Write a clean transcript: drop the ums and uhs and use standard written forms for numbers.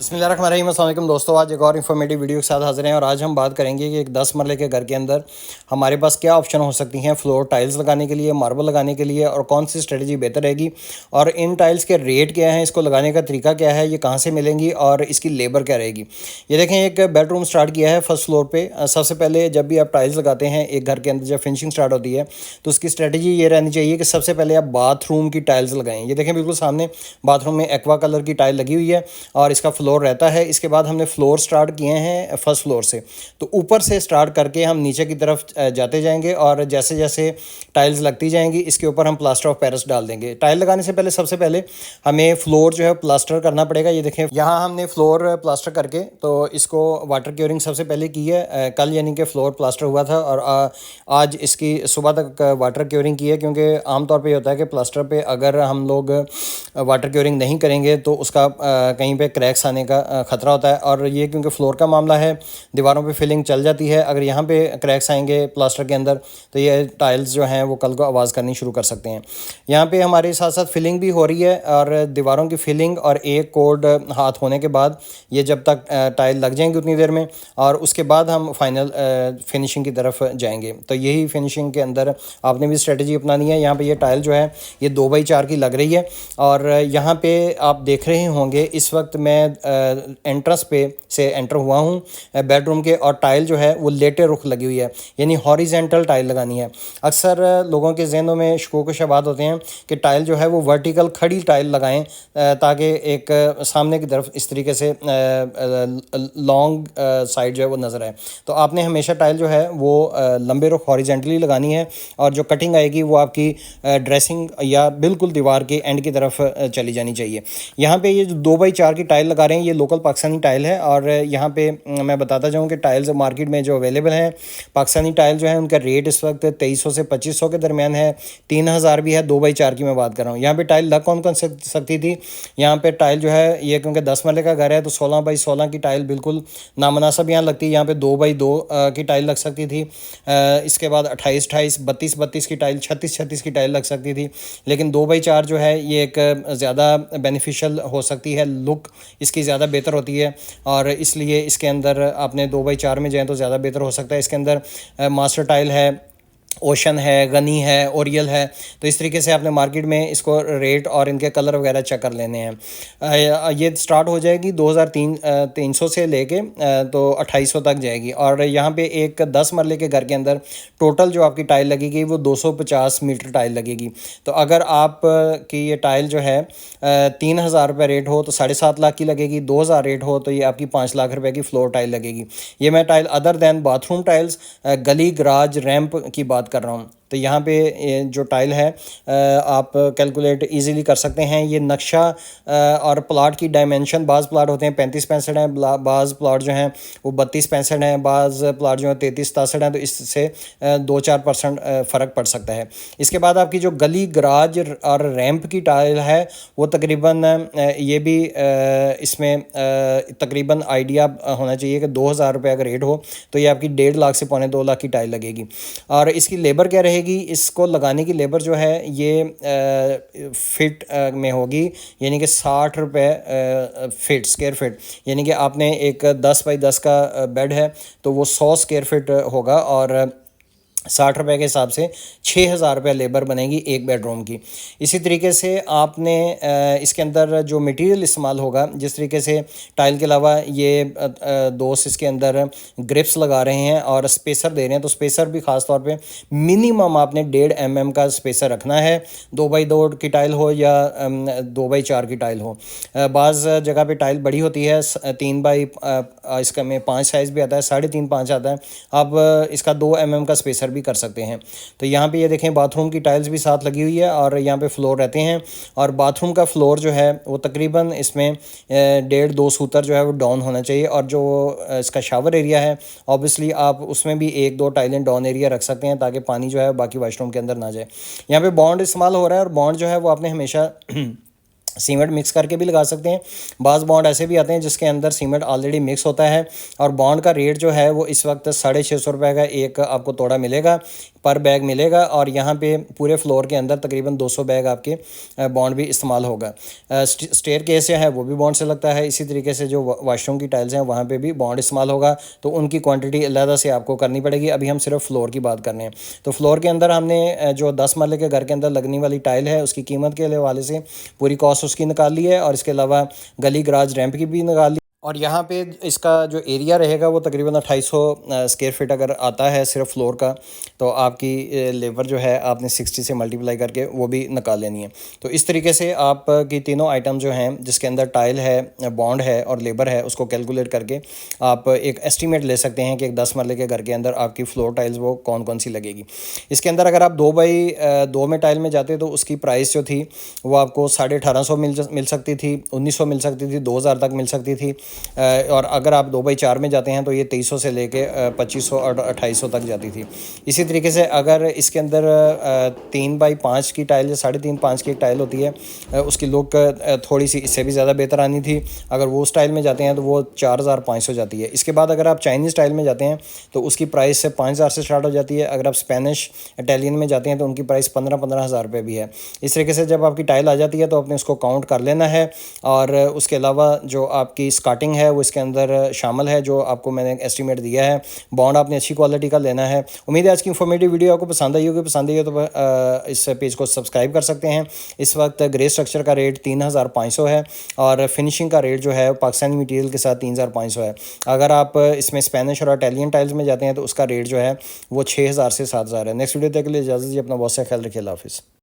बिस्मिल्लाहिर्रहमानिर्रहीम। अस्सलाम वालेकुम दोस्तों, आज एक और इन्फॉर्मेटिव वीडियो के साथ हाजिर हैं और आज हम बात करेंगे कि एक 10 मरले के घर के अंदर हमारे पास क्या ऑप्शन हो सकती हैं फ्लोर टाइल्स लगाने के लिए, मार्बल लगाने के लिए, और कौन सी स्ट्रेटजी बेहतर रहेगी और इन टाइल्स के रेट क्या हैं, इसको लगाने का तरीका क्या है, ये कहाँ से मिलेंगी और इसकी लेबर क्या रहेगी। ये देखें, एक बेडरूम स्टार्ट किया है फर्स्ट फ्लोर पर। सबसे पहले जब भी आप टाइल्स लगाते हैं एक घर के अंदर, जब फिनिशिंग स्टार्ट होती है तो उसकी स्ट्रेटजी ये रहनी चाहिए कि सबसे पहले आप बाथरूम की टाइल्स लगाएं। ये देखें, बिल्कुल सामने बाथरूम में एक्वा कलर की टाइल लगी हुई है और इसका फ्लोर रहता है। इसके बाद हमने फ्लोर स्टार्ट किए हैं फर्स्ट फ्लोर से, तो ऊपर से स्टार्ट करके हम नीचे की तरफ जाते जाएंगे और जैसे जैसे टाइल्स लगती जाएंगी इसके ऊपर हम प्लास्टर ऑफ पेरिस डाल देंगे। टाइल लगाने से पहले सबसे पहले हमें फ्लोर जो है प्लास्टर करना पड़ेगा। ये देखें, यहाँ हमने फ्लोर प्लास्टर करके तो इसको वाटर क्योरिंग सबसे पहले की है। कल यानी कि फ्लोर प्लास्टर हुआ था और आज इसकी सुबह तक वाटर क्योरिंग की है, क्योंकि आमतौर पर होता है कि प्लास्टर पे अगर हम लोग वाटर क्योरिंग नहीं करेंगे तो उसका कहीं पे क्रैक्स आने का ख़तरा होता है। और ये क्योंकि फ्लोर का मामला है, दीवारों पे फिलिंग चल जाती है, अगर यहाँ पे क्रैक्स आएंगे प्लास्टर के अंदर तो ये टाइल्स जो हैं वो कल को आवाज़ करनी शुरू कर सकते हैं। यहाँ पे हमारे साथ साथ फिलिंग भी हो रही है और दीवारों की फिलिंग और एक कोड हाथ होने के बाद ये जब तक टाइल लग जाएंगी उतनी देर में, और उसके बाद हम फाइनल फिनिशिंग की तरफ जाएंगे। तो यही फिनिशिंग के अंदर आपने भी स्ट्रेटजी अपनानी है। यहाँ पर ये टाइल जो है ये 2x4 की लग रही है और यहाँ पे आप देख रहे होंगे इस वक्त मैं एंट्रेंस पे से एंटर हुआ हूँ बेडरूम के, और टाइल जो है वो लेटे रुख लगी हुई है, यानी हॉरिजेंटल टाइल लगानी है। अक्सर लोगों के जहनों में शकूक व शुबहात होते हैं कि टाइल जो है वो वर्टिकल खड़ी टाइल लगाएं ताकि एक सामने की तरफ इस तरीके से लॉन्ग साइड जो है वो नज़र आए। तो आपने हमेशा टाइल जो है वो लंबे रुख हॉरिजेंटली लगानी है और जो कटिंग आएगी वो आपकी ड्रेसिंग या बिल्कुल दीवार के एंड की तरफ चली जानी चाहिए। यहाँ पे ये जो 2x4 की टाइल लगा रहे हैं ये लोकल पाकिस्तानी टाइल है और यहाँ पे मैं बताता जाऊँ कि टाइल्स मार्केट में जो अवेलेबल हैं पाकिस्तानी टाइल जो है उनका रेट इस वक्त 2300 से 2500 के दरमियान है। 3000 भी है, 2x4 की मैं बात कर रहा हूँ। यहाँ पे टाइल लग कौन कौन सकती थी, यहाँ पे टाइल जो है ये क्योंकि 10 मरले का घर है तो 16x16 की टाइल बिल्कुल नामनासब यहाँ लगती है। यहाँ पे 2x2 की टाइल लग सकती थी, इसके बाद 28x28, 32x32 की टाइल, 36x36 की टाइल लग सकती थी। लेकिन 2x4 जो है ये एक ज़्यादा बेनिफिशियल हो सकती है, लुक इसकी ज़्यादा बेहतर होती है और इसलिए इसके अंदर आपने 2x4 में जाएँ तो ज़्यादा बेहतर हो सकता है। इसके अंदर मास्टर टाइल है, ओशन है, गनी है, ओरियल है। तो इस तरीके से आपने मार्केट में इसको रेट और इनके कलर वगैरह चेक कर लेने हैं। ये स्टार्ट हो जाएगी 2300 से लेके तो 2800 तक जाएगी। और यहाँ पे एक 10 मरले के घर के अंदर टोटल जो आपकी टाइल लगेगी वो 250 मीटर टाइल लगेगी। तो अगर आप की ये टाइल जो है 3000 रुपये रेट हो तो 7.5 लाख की लगेगी, 2000 रेट हो तो ये आपकी 5 लाख रुपए की फ्लोर टाइल लगेगी। ये मैं tile other than bathroom tiles, गली, गराज, रैंप की बात कर रहा हूँ। तो यहाँ पे जो टाइल है आप कैलकुलेट इजीली कर सकते हैं। ये नक्शा और प्लाट की डायमेंशन, बाज़ प्लाट होते हैं 35-65 हैं, बाज़ प्लाट जो हैं वो 32-65 हैं, बाज़ प्लाट जो है 33-67 हैं। तो इससे 2-4% फ़र्क पड़ सकता है। इसके बाद आपकी जो गली, गराज और रैंप की टाइल है वो तकरीबन ये भी इसमें तकरीबन आइडिया होना चाहिए कि 2000 रुपये अगर रेट हो तो ये आपकी 1.5 लाख से 2.25 लाख की टाइल लगेगी। और इसकी लेबर क्या रहेगी, इसको लगाने की लेबर जो है ये फिट में होगी, यानी कि 60 रुपये फिट, स्क्वायर फिट। यानी कि आपने एक 10x10 का बेड है तो वो 100 स्क्वायर फिट होगा और 60 रुपये के हिसाब से 6000 रुपये लेबर बनेगी एक बेडरूम की। इसी तरीके से आपने इसके अंदर जो मटेरियल इस्तेमाल होगा, जिस तरीके से टाइल के अलावा ये दोस्त इसके अंदर ग्रिप्स लगा रहे हैं और स्पेसर दे रहे हैं, तो स्पेसर भी ख़ास तौर पे मिनिमम आपने 1.5 mm का स्पेसर रखना है, 2x2 की टाइल हो या 2x4 की टाइल हो। बाज़ जगह पे टाइल बड़ी होती है, 3x इसका में 5 साइज़ भी आता है, 3.5-5 आता है। आप इसका 2 mm का स्पेसर भी कर सकते हैं। तो यहाँ पे ये देखें बाथरूम की टाइल्स भी साथ लगी हुई है और यहाँ पे फ्लोर रहते हैं और बाथरूम का फ्लोर जो है वो तकरीबन इसमें 1.5-2 सूतर जो है वो डाउन होना चाहिए। और जो इसका शावर एरिया है ऑब्वियसली आप उसमें भी 1-2 टाइलें डाउन एरिया रख सकते हैं ताकि पानी जो है बाकी वाशरूम के अंदर ना जाए। यहाँ पे बॉन्ड इस्तेमाल हो रहा है और बॉन्ड जो है वो आपने हमेशा सीमेंट मिक्स करके भी लगा सकते हैं। बाज़ बॉन्ड ऐसे भी आते हैं जिसके अंदर सीमेंट ऑलरेडी मिक्स होता है और बॉन्ड का रेट जो है वो इस वक्त 650 रुपये का एक आपको तोड़ा मिलेगा, पर बैग मिलेगा। और यहाँ पे पूरे फ्लोर के अंदर तकरीबन 200 बैग आपके बॉन्ड भी इस्तेमाल होगा। स्टेयर केस है वो भी बॉन्ड से लगता है। इसी तरीके से जो वाशरूम की टाइल्स हैं वहाँ पे भी बॉन्ड इस्तेमाल होगा, तो उनकी क्वांटिटी अलग से आपको करनी पड़ेगी। अभी हम सिर्फ फ्लोर की बात कर रहे हैं। तो फ्लोर के अंदर हमने जो 10 मरले के घर के अंदर लगने वाली टाइल है उसकी कीमत के हवाले से पूरी कॉस्ट उसकी निकाल ली है, और इसके अलावा गली गराज रैंप की भी निकाल ली। और यहाँ पे इसका जो एरिया रहेगा वो तकरीबन 2800 स्क्वायर फीट अगर आता है सिर्फ फ्लोर का, तो आपकी लेबर जो है आपने 60 से मल्टीप्लाई करके वो भी निकाल लेनी है। तो इस तरीके से आपकी तीनों आइटम जो हैं जिसके अंदर टाइल है, बॉन्ड है और लेबर है, उसको कैलकुलेट करके आप एक एस्टीमेट ले सकते हैं कि एक 10 मरले के घर के अंदर आपकी फ्लोर टाइल्स वो कौन कौन सी लगेगी। इसके अंदर अगर आप 2x2 में टाइल में जाते तो उसकी प्राइस जो थी वो आपको 1850 मिल सकती थी, 1900 मिल सकती थी, 2000 तक मिल सकती थी। और अगर आप 2x4 में जाते हैं तो ये 2300 से लेके 2500 और 2800 तक जाती थी। इसी तरीके से अगर इसके अंदर 3x5 की टाइल या 3.5-5 की एक टाइल होती है, उसकी लुक थोड़ी सी इससे भी ज़्यादा बेहतर आनी थी। अगर वो स्टाइल में जाते हैं तो वो 4500 जाती है। इसके बाद अगर आप चाइनीज़ स्टाइल में जाते हैं तो उसकी प्राइस 5000 से स्टार्ट हो जाती है। अगर आप स्पेनिश इटालियन में जाते हैं तो उनकी प्राइस 15-15 हज़ार रुपये भी है। इस तरीके से जब आपकी टाइल आ जाती है तो आपने उसको काउंट कर लेना है। और उसके अलावा जो आपकी स्कार्टिंग है वो इसके अंदर शामिल है, जो आपको मैंने एस्टीमेट दिया है। बॉन्ड आपने अच्छी क्वालिटी का लेना है। उम्मीद है आज की इन्फॉर्मेटिव वीडियो आपको पसंद आई होगी। पसंद आई है तो इस पेज को सब्सक्राइब कर सकते हैं। इस वक्त ग्रे स्ट्रक्चर का रेट 3500 है और फिनिशिंग का रेट जो है पाकिस्तानी मटीरियल के साथ 3500 है। अगर आप इसमें स्पेनिश और इटालियन टाइल्स में जाते हैं तो उसका रेट जो है वो 6000 से 7000 है। नेक्स्ट वीडियो तक के लिए इजाज़त दीजिए। अपना बहुत सा ख्याल रखिए। अल्लाह हाफिज़।